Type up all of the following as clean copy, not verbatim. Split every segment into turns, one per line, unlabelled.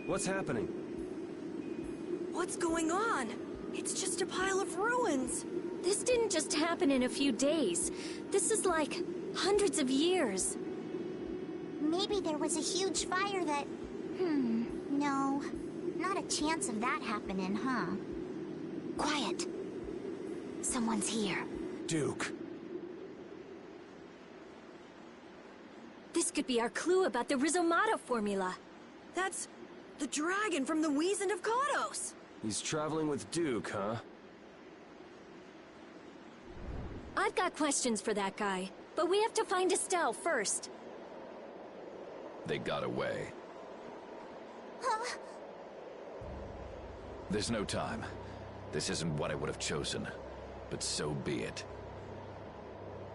What's happening?
What's going on? It's just a pile of ruins.
This didn't just happen in a few days. This is like hundreds of years.
Maybe there was a huge fire that... no. Not a chance of that happening, huh? Quiet. Someone's here.
Duke.
This could be our clue about the Rizomata formula.
That's the dragon from the Wizened of Kodos.
He's traveling with Duke, huh?
I've got questions for that guy, but we have to find Estelle first.
They got away.
Huh?
There's no time. This isn't what I would have chosen, but so be it.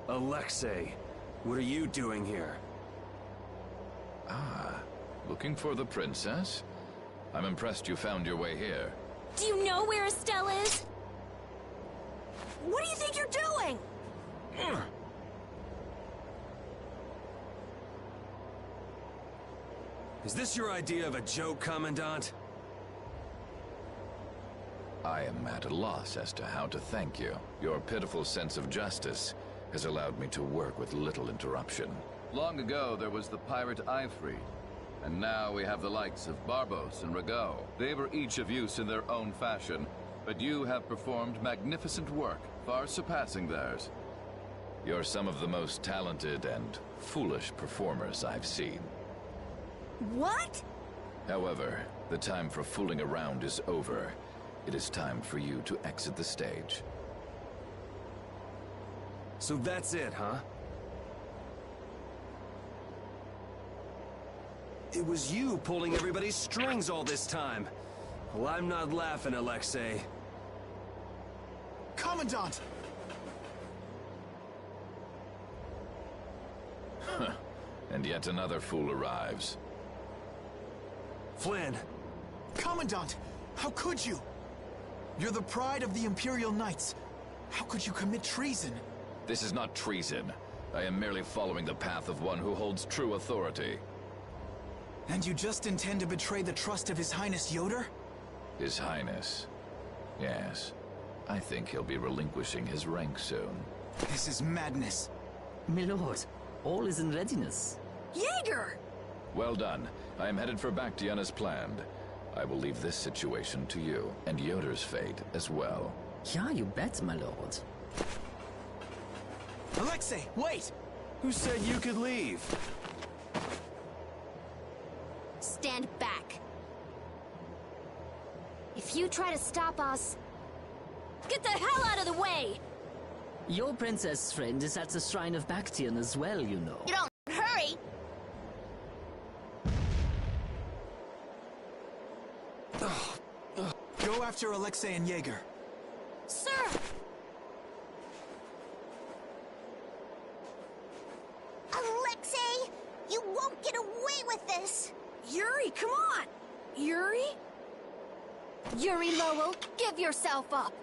Alexei, what are you doing here?
Ah, looking for the princess? I'm impressed you found your way here.
Do you know where Estelle is?
What do you think you're doing?
Is this your idea of a joke, Commandant?
I am at a loss as to how to thank you. Your pitiful sense of justice has allowed me to work with little interruption. Long ago, there was the pirate Ifrit, and now we have the likes of Barbos and Rago. They were each of use in their own fashion, but you have performed magnificent work, far surpassing theirs. You're some of the most talented and foolish performers I've seen.
What?
However, the time for fooling around is over. It is time for you to exit the stage.
So that's it, huh? It was you pulling everybody's strings all this time. Well, I'm not laughing, Alexei.
Commandant!
And yet another fool arrives.
Flynn!
Commandant! How could you? You're the pride of the Imperial Knights. How could you commit treason?
This is not treason. I am merely following the path of one who holds true authority.
And you just intend to betray the trust of His Highness Yoder?
His Highness. Yes. I think he'll be relinquishing his rank soon.
This is madness.
My lord, all is in readiness.
Jaeger!
Well done. I am headed for Baction as planned. I will leave this situation to you, and Yoder's fate as well.
Yeah, you bet, my lord.
Alexei, wait!
Who said you could leave?
Stand back. If you try to stop us...
Get the hell out of the way!
Your princess friend is at the Shrine of Baction as well, you know.
You don't hurry!
Go after Alexei and Jaeger.
Sir! Alexei! You won't get away with this!
Yuri, come on! Yuri?
Yuri Lowell, give yourself up!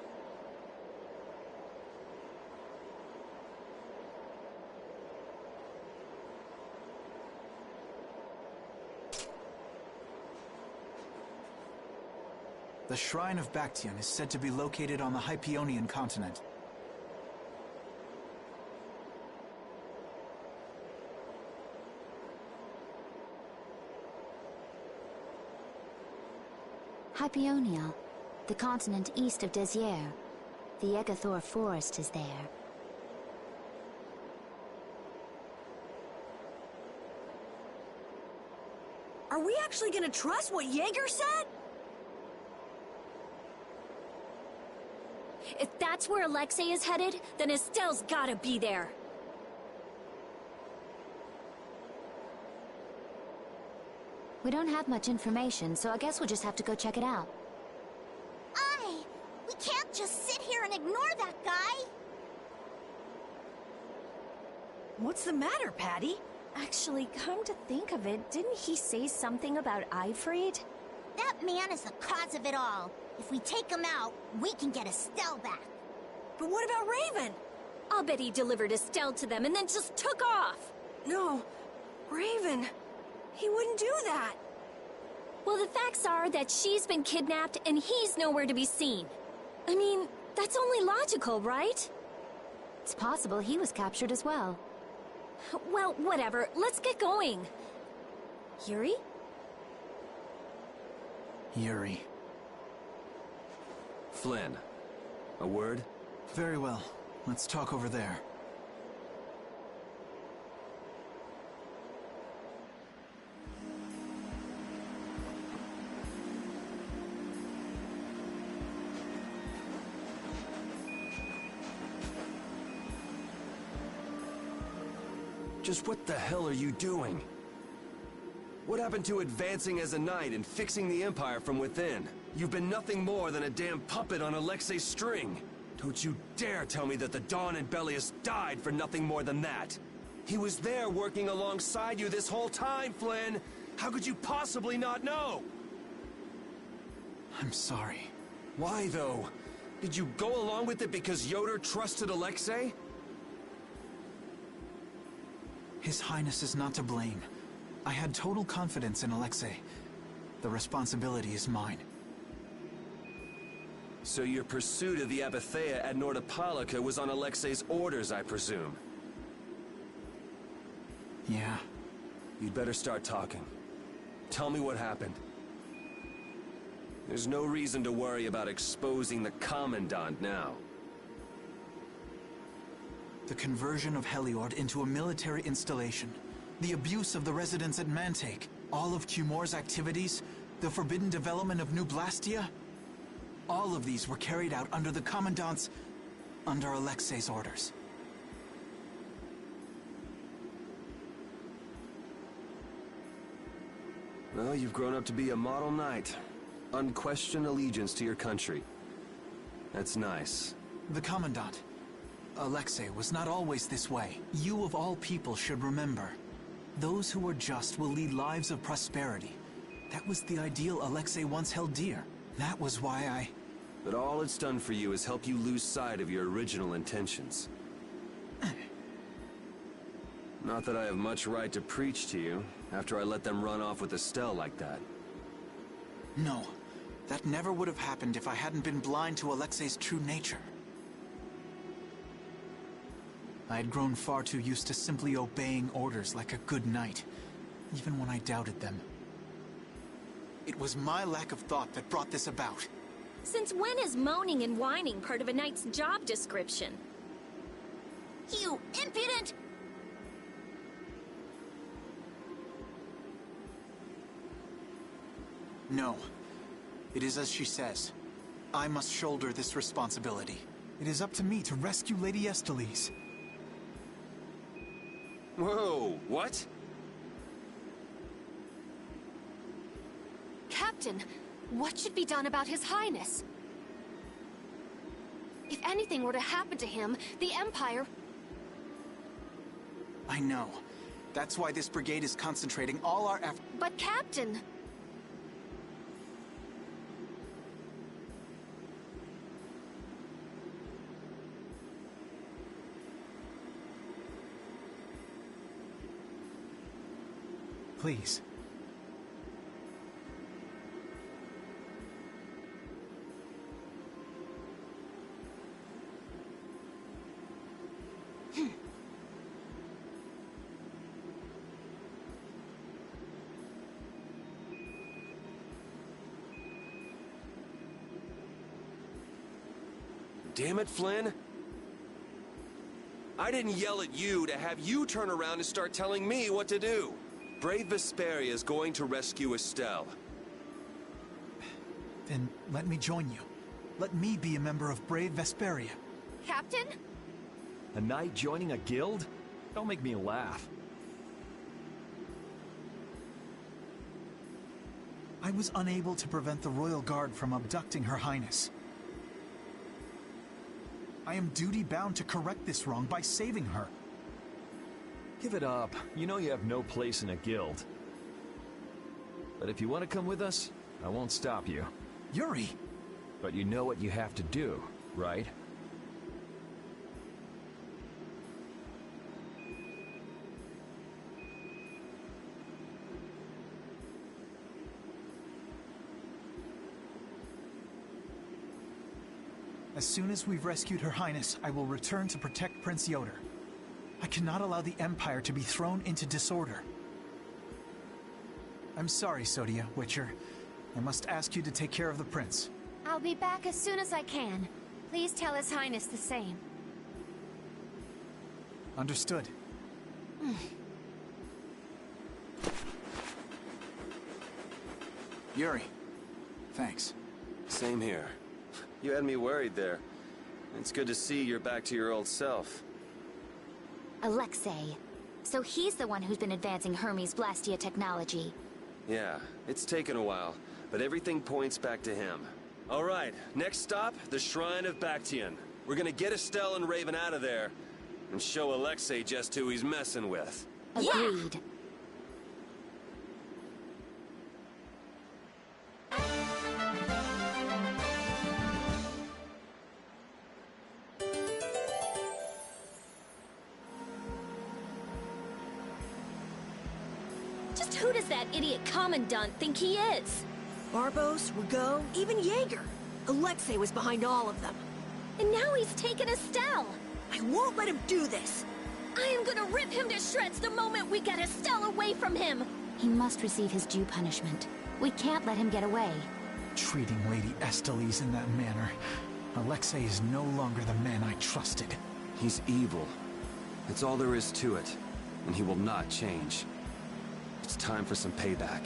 The Shrine of Baction is said to be located on the Hyperionian continent.
Hyperionia, the continent east of Desier. The Egathor forest is there.
Are we actually gonna trust what Jaeger said?
If that's where Alexei is headed, then Estelle's gotta be there.
We don't have much information, so I guess we'll just have to go check it out. We can't just sit here and ignore that guy!
What's the matter, Patty?
Actually, come to think of it, didn't he say something about Ifrit?
That man is the cause of it all. If we take him out, we can get Estelle back.
But what about Raven?
I'll bet he delivered Estelle to them and then just took off!
No, Raven. He wouldn't do that.
Well, the facts are that she's been kidnapped and he's nowhere to be seen. I mean, that's only logical, right?
It's possible he was captured as well.
Well, whatever. Let's get going. Yuri?
Yuri.
Flynn, a word?
Very well. Let's talk over there.
Just what the hell are you doing? What happened to advancing as a knight and fixing the Empire from within? You've been nothing more than a damn puppet on Alexei's string. Don't you dare tell me that the Dawn and Bellius died for nothing more than that. He was there working alongside you this whole time, Flynn. How could you possibly not know?
I'm sorry.
Why, though? Did you go along with it because Yoder trusted Alexei?
His Highness is not to blame. I had total confidence in Alexei. The responsibility is mine.
So your pursuit of the Abathea at Nordopolica was on Alexei's orders, I presume?
Yeah.
You'd better start talking. Tell me what happened. There's no reason to worry about exposing the Commandant now.
The conversion of Heliord into a military installation, the abuse of the residents at Mantake, all of Cumor's activities, the forbidden development of New Blastia, all of these were carried out under the Commandant's... under Alexei's orders.
Well, you've grown up to be a model knight. Unquestioned allegiance to your country. That's nice.
The Commandant... Alexei was not always this way. You of all people should remember. Those who are just will lead lives of prosperity. That was the ideal Alexei once held dear. That was why I...
But all it's done for you is help you lose sight of your original intentions. Not that I have much right to preach to you, after I let them run off with Estelle like that.
No. That never would have happened if I hadn't been blind to Alexei's true nature. I had grown far too used to simply obeying orders like a good knight, even when I doubted them. It was my lack of thought that brought this about.
Since when is moaning and whining part of a knight's job description?
You impudent!
No. It is as she says. I must shoulder this responsibility. It is up to me to rescue Lady Estellise.
Whoa, what?
Captain, what should be done about His Highness? If anything were to happen to him, the Empire...
I know. That's why this brigade is concentrating all our efforts.
But Captain...
Please.
Damn it, Flynn. I didn't yell at you to have you turn around and start telling me what to do. Brave Vesperia is going to rescue Estelle.
Then let me join you. Let me be a member of Brave Vesperia.
Captain?
A knight joining a guild? Don't make me laugh.
I was unable to prevent the Royal Guard from abducting Her Highness. I am duty-bound to correct this wrong by saving her.
Give it up. You know you have no place in a guild. But if you want to come with us, I won't stop you.
Yuri!
But you know what you have to do, right?
As soon as we've rescued Her Highness, I will return to protect Prince Yoder. I cannot allow the Empire to be thrown into disorder. I'm sorry, Sodia, Witcher. I must ask you to take care of the prince.
I'll be back as soon as I can. Please tell His Highness the same.
Understood. Yuri, thanks.
Same here. You had me worried there. It's good to see you're back to your old self.
Alexei. So he's the one who's been advancing Hermes' Blastia technology.
Yeah, it's taken a while, but everything points back to him. All right, next stop, the Shrine of Bactian. We're gonna get Estelle and Raven out of there, and show Alexei just who he's messing with.
Agreed.
Just who does that idiot Commandant think he is?
Barbos, Rigaud, even Jaeger. Alexei was behind all of them.
And now he's taken Estelle!
I won't let him do this!
I am gonna rip him to shreds the moment we get Estelle away from him!
He must receive his due punishment. We can't let him get away.
Treating Lady Estellise in that manner. Alexei is no longer the man I trusted.
He's evil. That's all there is to it, and he will not change. It's time for some payback.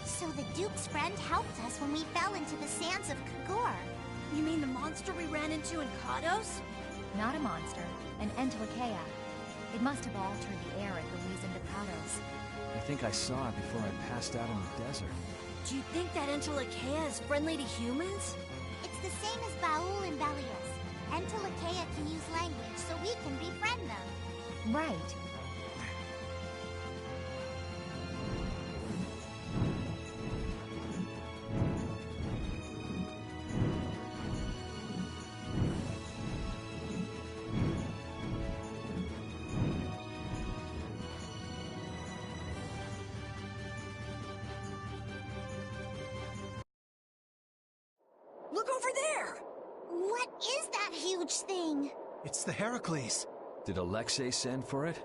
So the Duke's friend helped us when we fell into the sands of Kagor.
You mean the monster we ran into in Kados?
Not a monster, an Entelekea. It must have altered the air at the Legion of Kados.
I think I saw it before I passed out in the desert.
Do you think that Entelekea is friendly to humans?
It's the same as Baul and Belios. Entelekea can use language, so we can befriend them.
Right.
Look over there!
What is that huge thing?
It's the Heracles.
Did Alexei send for it?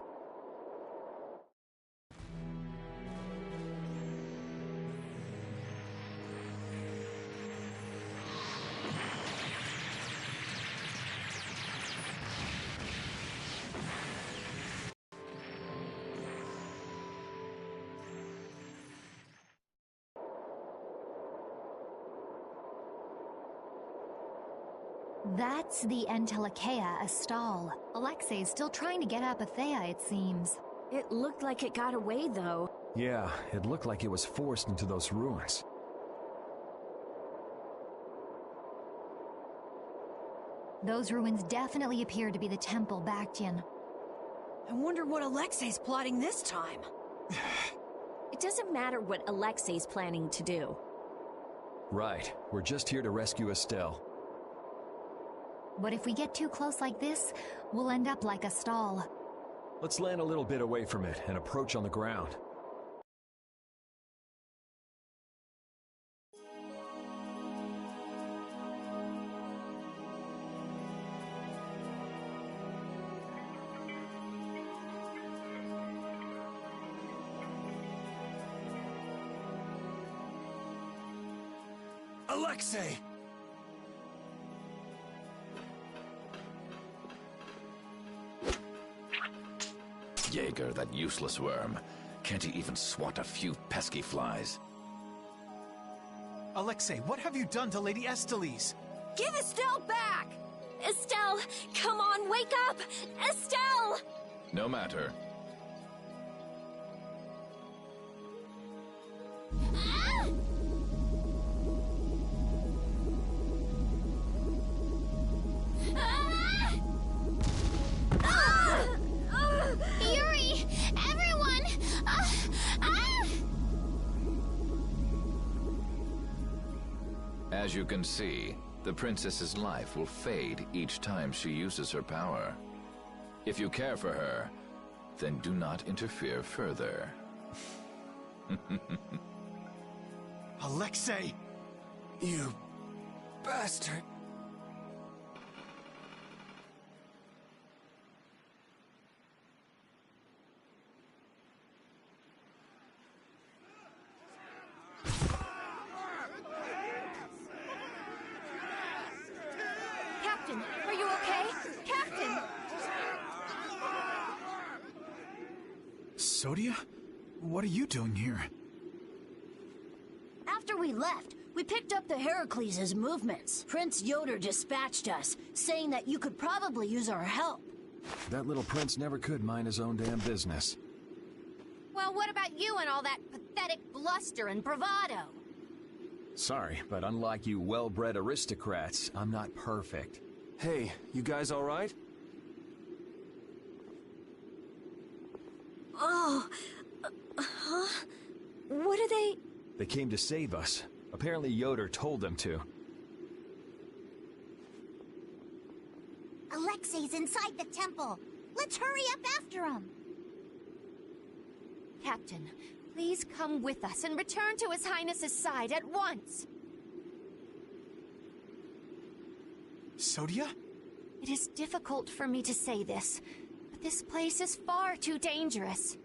That's the Entelekea Astal. Alexei's still trying to get Apathea, it seems.
It looked like it got away, though.
Yeah, it looked like it was forced into those ruins.
Those ruins definitely appear to be the Temple Bactian.
I wonder what Alexei's plotting this time.
It doesn't matter what Alexei's planning to do.
Right, we're just here to rescue Estelle.
But if we get too close like this, we'll end up like Astal.
Let's land a little bit away from it and approach on the ground.
Alexei!
Jaeger, that useless worm. Can't he even swat a few pesky flies?
Alexei, what have you done to Lady Estellise?
Give Estelle back!
Estelle, come on, wake up! Estelle!
No matter.
Yuri! Everyone!
As you can see, the princess's life will fade each time she uses her power. If you care for her, then do not interfere further.
Alexei!
You bastard!
Captain, are you okay? Captain!
Sodia? What are you doing here?
After we left, we picked up the Heracles' movements. Prince Yoder dispatched us, saying that you could probably use our help.
That little prince never could mind his own damn business.
Well, what about you and all that pathetic bluster and bravado?
Sorry, but unlike you well-bred aristocrats, I'm not perfect.
Hey, you guys all right?
Oh, huh? What are they?
They came to save us. Apparently Yoder told them to.
Alexei's inside the temple. Let's hurry up after him.
Captain, please come with us and return to His Highness's side at once.
Sodia?
It is difficult for me to say this, but this place is far too dangerous.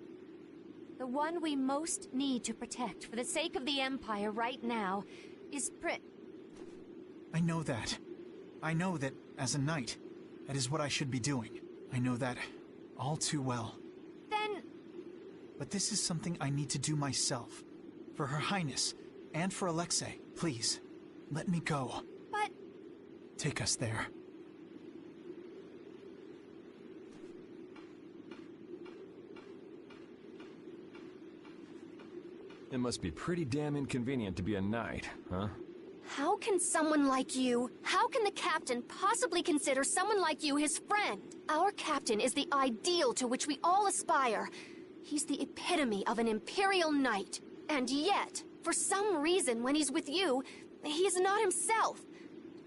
The one we most need to protect for the sake of the Empire right now is
I know that. I know that, as a knight, that is what I should be doing. I know that all too well.
Then...
But this is something I need to do myself. For Her Highness, and for Alexei. Please, let me go.
But...
Take us there.
It must be pretty damn inconvenient to be a knight, huh?
How can someone like you, how can the captain possibly consider someone like you his friend? Our captain is the ideal to which we all aspire. He's the epitome of an imperial knight. And yet, for some reason when he's with you, he's not himself.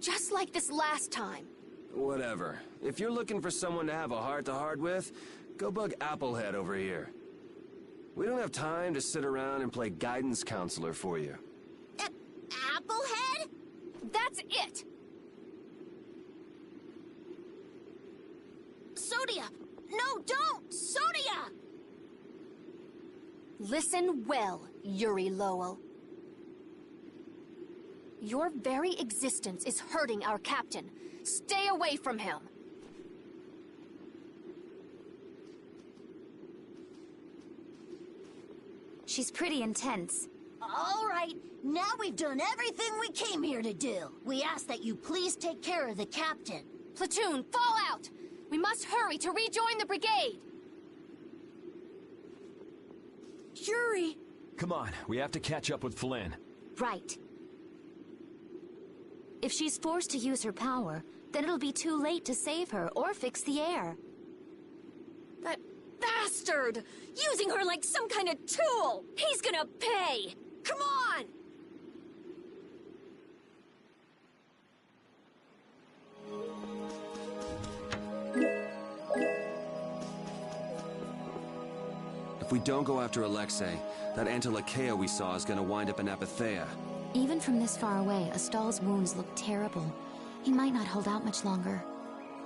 Just like this last time.
Whatever. If you're looking for someone to have a heart-to-heart with, go bug Applehead over here. We don't have time to sit around and play guidance counselor for you.
Applehead?
That's it!
Sodia! No, don't! Sodia!
Listen well, Yuri Lowell. Your very existence is hurting our captain. Stay away from him.
She's pretty intense.
All right. right, now we've done everything we came here to do. We ask that you please take care of the captain.
Platoon, fall out! We must hurry to rejoin the brigade!
Yuri!
Come on, we have to catch up with Flynn.
Right. If she's forced to use her power, then it'll be too late to save her or fix the air.
That bastard! Using her like some kind of tool!
He's gonna pay!
Come on!
If we don't go after Alexei, that Antilakea we saw is gonna wind up in Apatheia.
Even from this far away, Astal's wounds look terrible. He might not hold out much longer.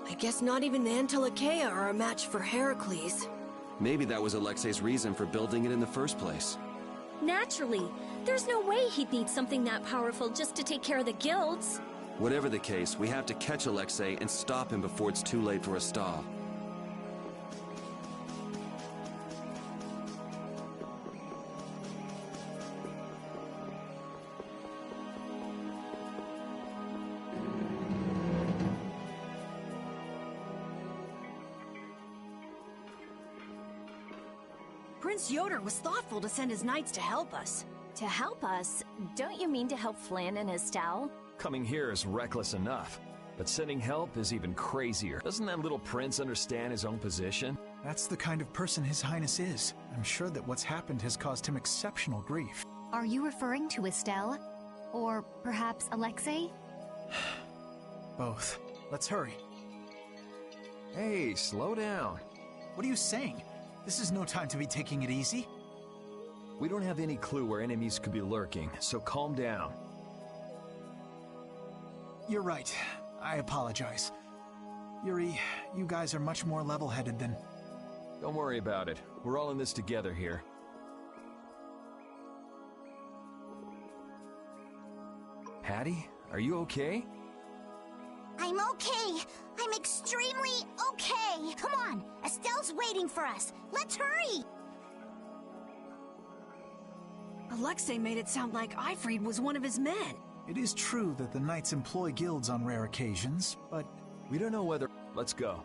I guess not even the Antilakea are a match for Heracles.
Maybe that was Alexei's reason for building it in the first place.
Naturally. There's no way he'd need something that powerful just to take care of the guilds.
Whatever the case, we have to catch Alexei and stop him before it's too late for Astal.
Prince Yoder was thoughtful to send his knights to help us.
To help us? Don't you mean to help Flynn and Astal?
Coming here is reckless enough, but sending help is even crazier. Doesn't that little prince understand his own position?
That's the kind of person His Highness is. I'm sure that what's happened has caused him exceptional grief.
Are you referring to Estelle? Or perhaps Alexei?
Both. Let's hurry.
Hey, slow down.
What are you saying? This is no time to be taking it easy.
We don't have any clue where enemies could be lurking, so calm down.
You're right. I apologize. Yuri, you guys are much more level-headed than...
Don't worry about it. We're all in this together here. Hattie, are you okay?
I'm okay. I'm extremely okay. Come on, Estelle's waiting for us. Let's hurry.
Alexei made it sound like Ifrid was one of his men.
It is true that the knights employ guilds on rare occasions, but...
We don't know whether... Let's go.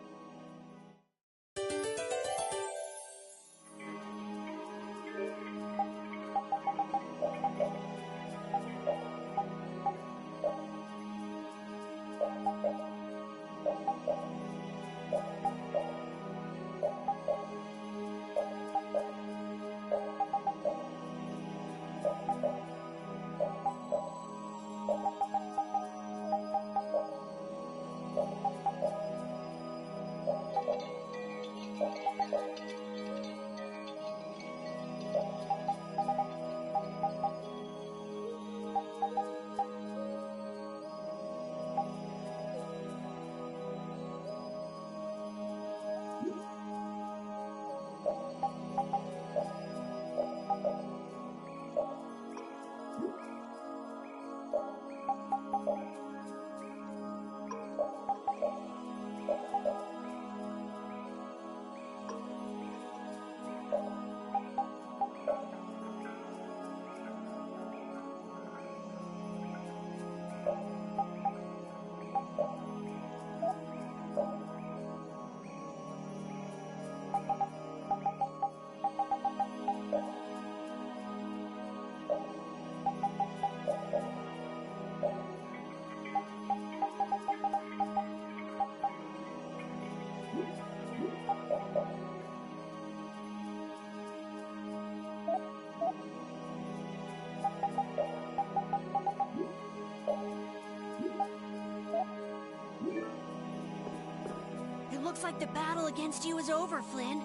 Looks like the battle against you is over, Flynn.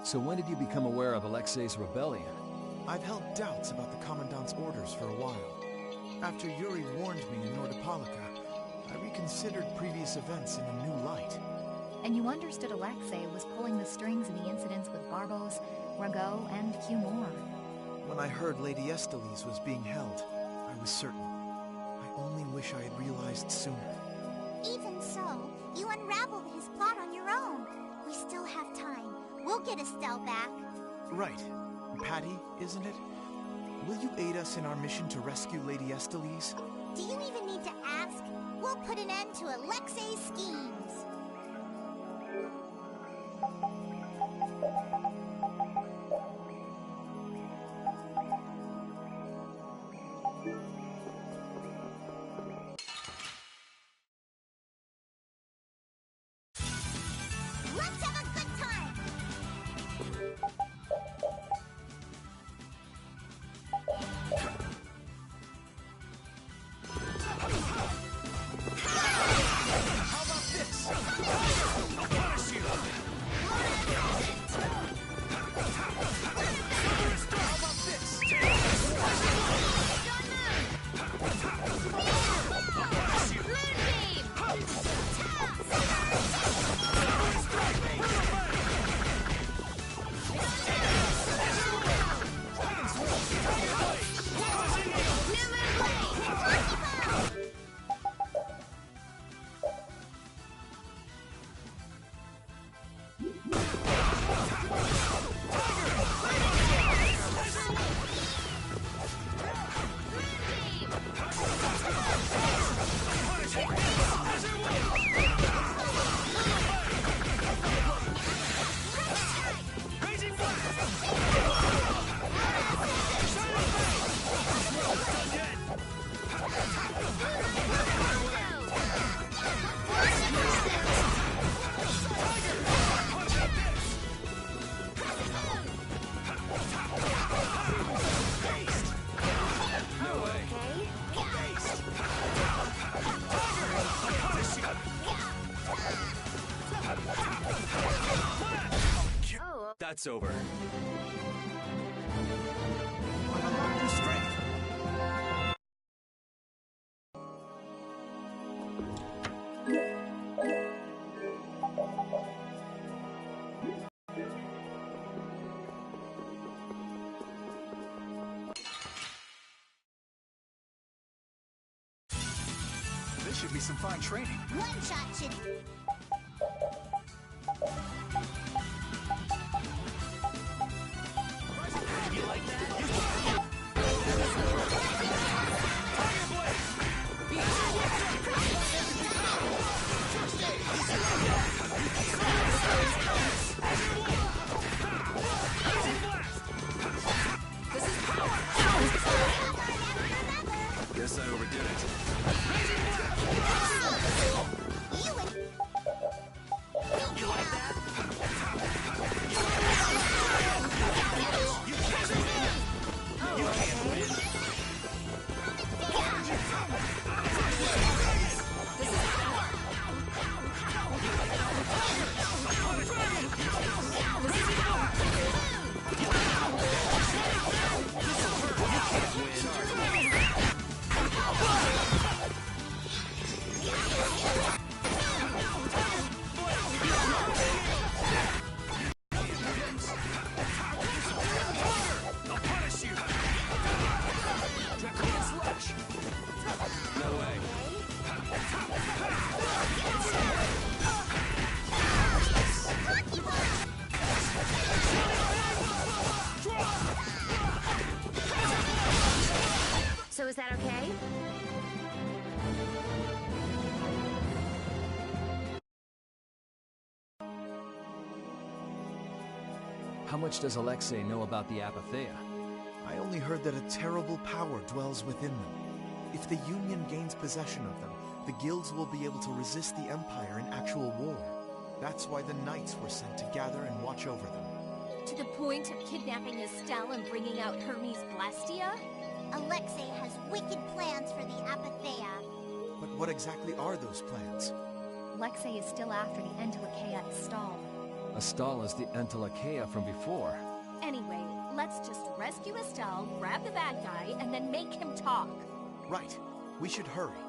So when did you become aware of Alexei's rebellion?
I've held doubts about the Commandant's orders for a while. After Yuri warned me in Nordopolica, I reconsidered previous events in a new light.
And you understood Alexei was pulling the strings in the incidents with Barbos, Rago, and Cumor.
When I heard Lady Estellise was being held, I was certain. I only wish I had realized sooner.
Even so, you unraveled his plot on your own. We still have time. We'll get Estelle back.
Right. Patty, isn't it? will you aid us in our mission to rescue Lady Estellise?
Do you even need to ask? We'll put an end to Alexei's schemes. Let's have a good time!
How about this? I'll punish you! How about this?
That's over.
This should be some fine training.
One shot should...
You like that?
Guess I overdid it.
You like that? You can't win.
So is that okay?
How much does Alexei know about the Apatheia?
I only heard that a terrible power dwells within them. If the Union gains possession of them, the guilds will be able to resist the Empire in actual war. That's why the Knights were sent to gather and watch over them.
To the point of kidnapping Estelle and bringing out Hermes Blastia?
Alexei has wicked plans for the Apatheia.
But what exactly are those plans?
Alexei is still after the Entelecheia Estelle.
Estelle is the Entelecheia from before.
Anyway, let's just rescue Estelle, grab the bad guy, and then make him talk.
Right. We should hurry.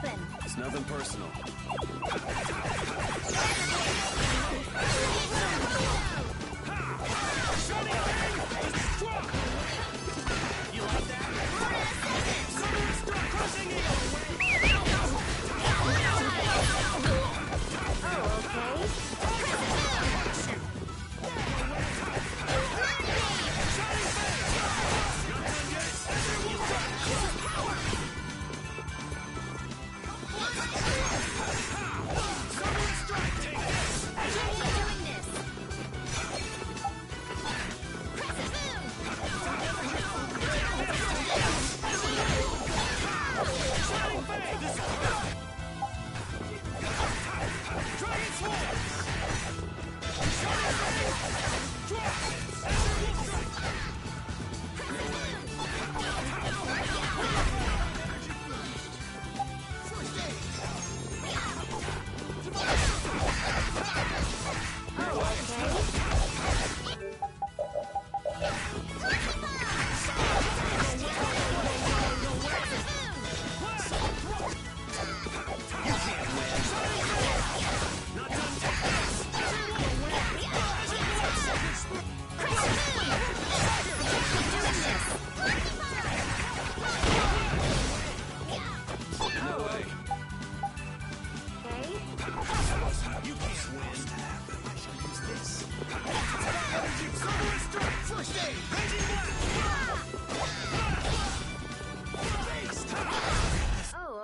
open.
It's nothing personal.
You like that? Crushing you!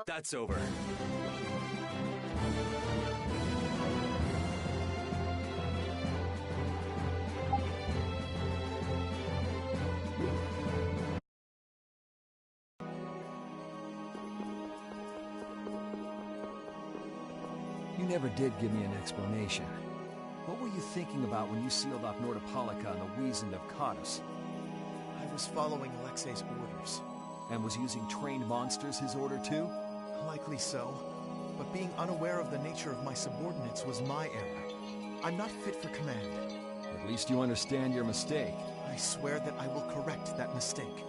That's over.
You never did give me an explanation. What were you thinking about when you sealed off Nordopolica and the Wiesent have caught us?
I was following Alexei's orders.
And was using trained monsters his order too?
Likely so. But being unaware of the nature of my subordinates was my error. I'm not fit for command.
At least you understand your mistake.
I swear that I will correct that mistake.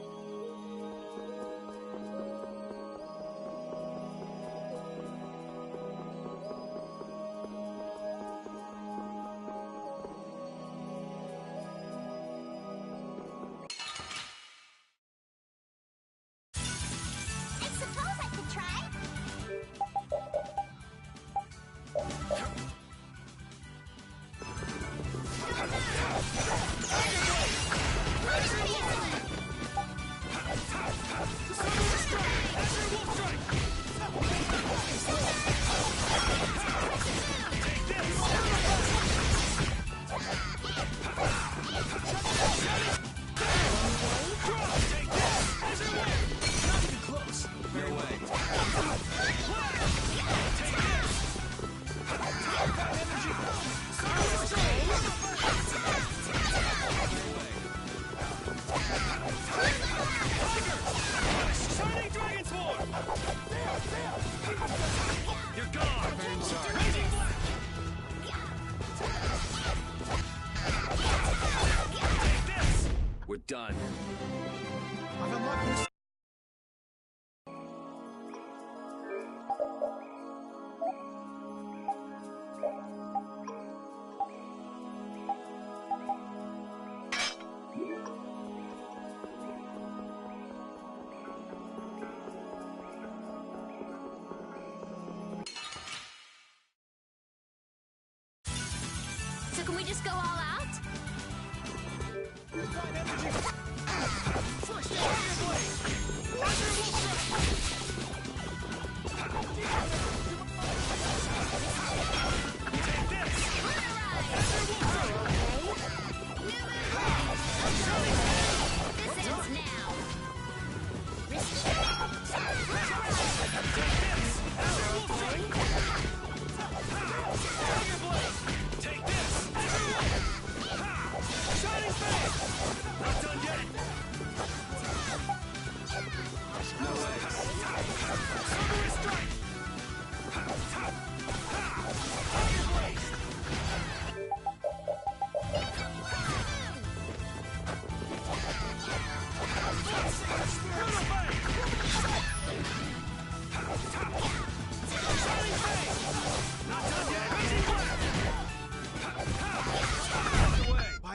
We're done.
I've unlocked this.
So can we just go all out?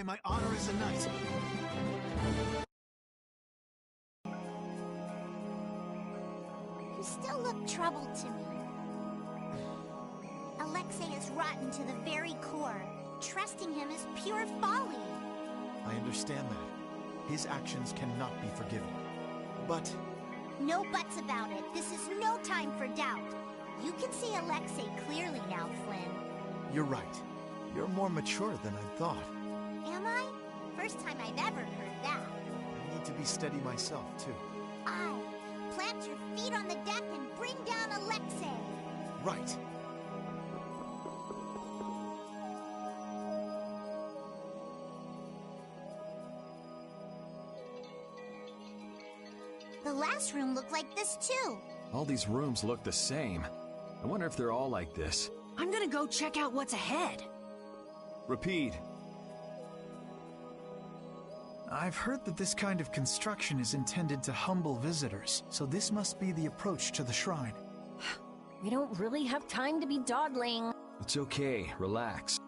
my honor as a knight.
You still look troubled to me. Alexei is rotten to the very core. Trusting him is pure folly.
I understand that. His actions cannot be forgiven. But...
No buts about it. This is no time for doubt. You can see Alexei clearly now, Flynn.
You're right. You're more mature than I thought.
Am I? First time I've ever heard that.
I need to be steady myself, too.
Aye. Plant your feet on the deck and bring down Alexei.
Right.
The last room looked like this, too.
All these rooms look the same. I wonder if they're all like this.
I'm gonna go check out what's ahead.
Repeat.
I've heard that this kind of construction is intended to humble visitors, so this must be the approach to the shrine.
We don't really have time to be dawdling.
It's okay. Relax.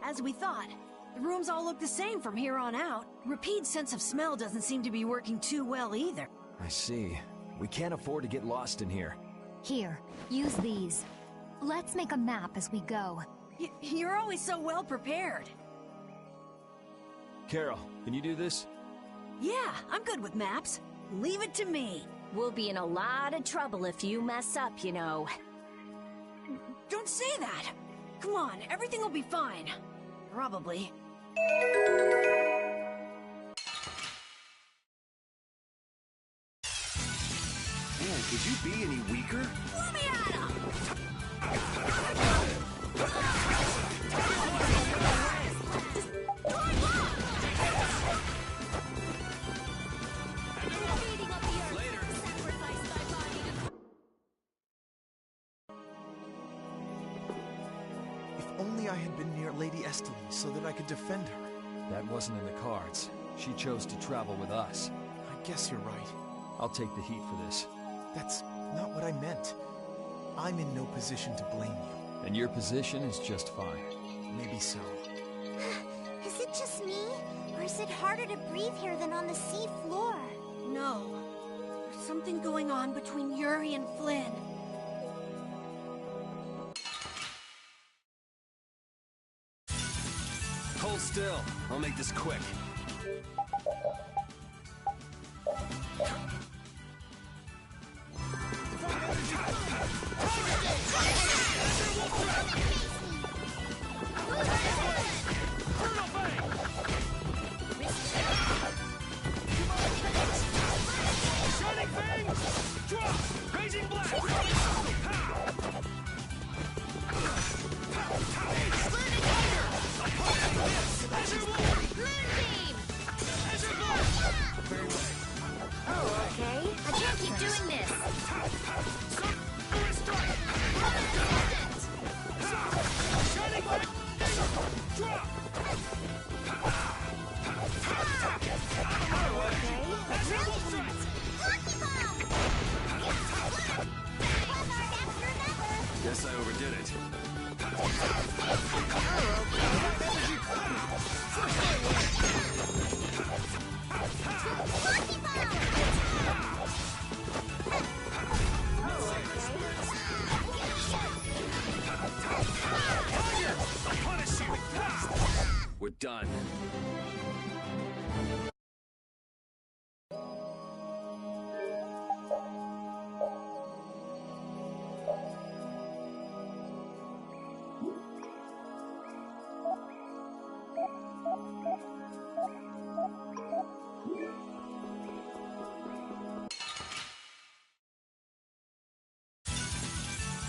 As we thought, the rooms all look the same from here on out. Rapide's sense of smell doesn't seem to be working too well either.
I see. We can't afford to get lost in here.
Here, use these. Let's make a map as we go.
You're always so well prepared.
Carol, can you do this?
Yeah, I'm good with maps. Leave it to me.
We'll be in a lot of trouble if you mess up, you know.
Don't say that. Come on, everything will be fine. Probably.
Man, could you be any weaker?
Let me at him!
If only I had been near Lady Estelle so that I could defend her.
That wasn't in the cards. She chose to travel with us.
I guess you're right.
I'll take the heat for this.
That's not what I meant. I'm in no position to blame you.
And your position is just fine.
Maybe so.
Is it just me? Or is it harder to breathe here than on the sea floor?
No. There's something going on between Yuri and Flynn.
Hold still. I'll make this quick. Guess I overdid it. We're done.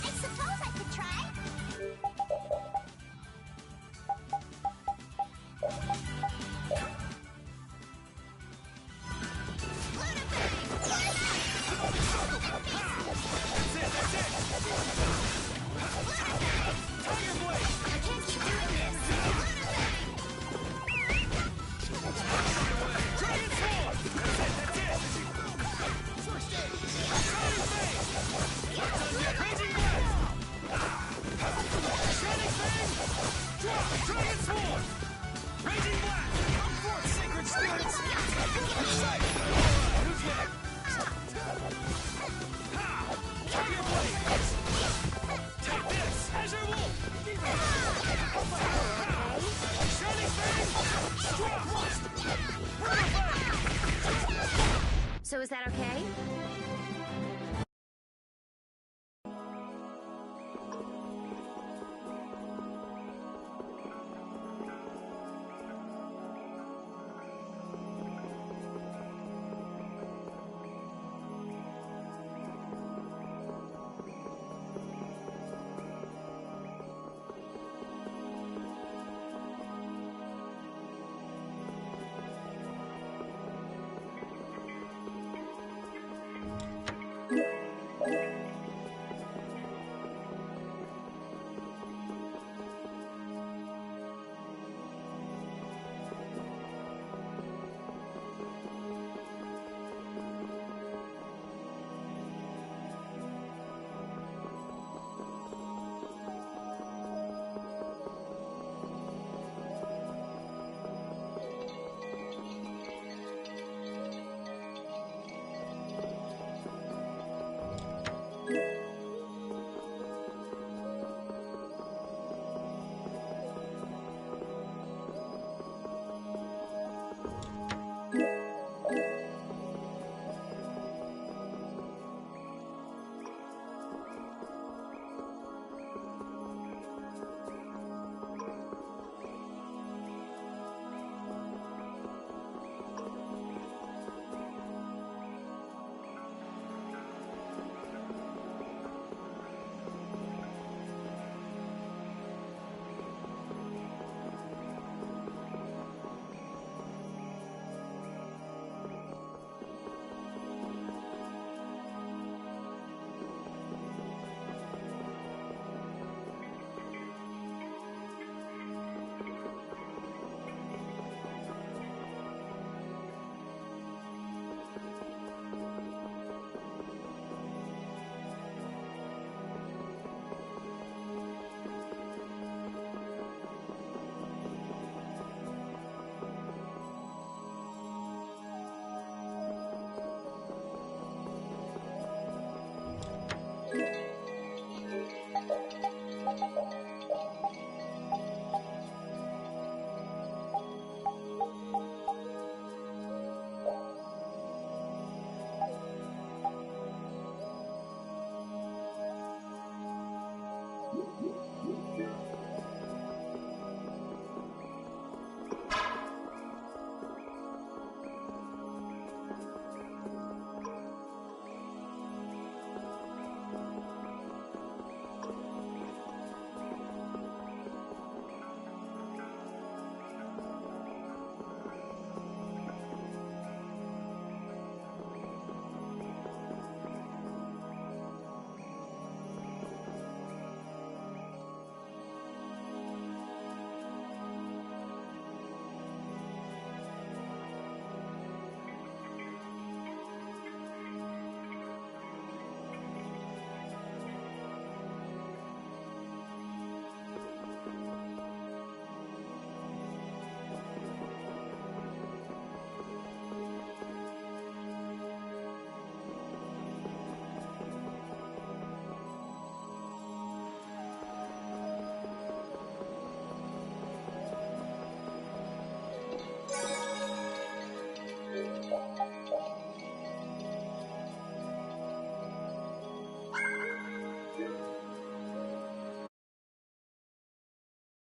I suppose I could try.
So is that okay?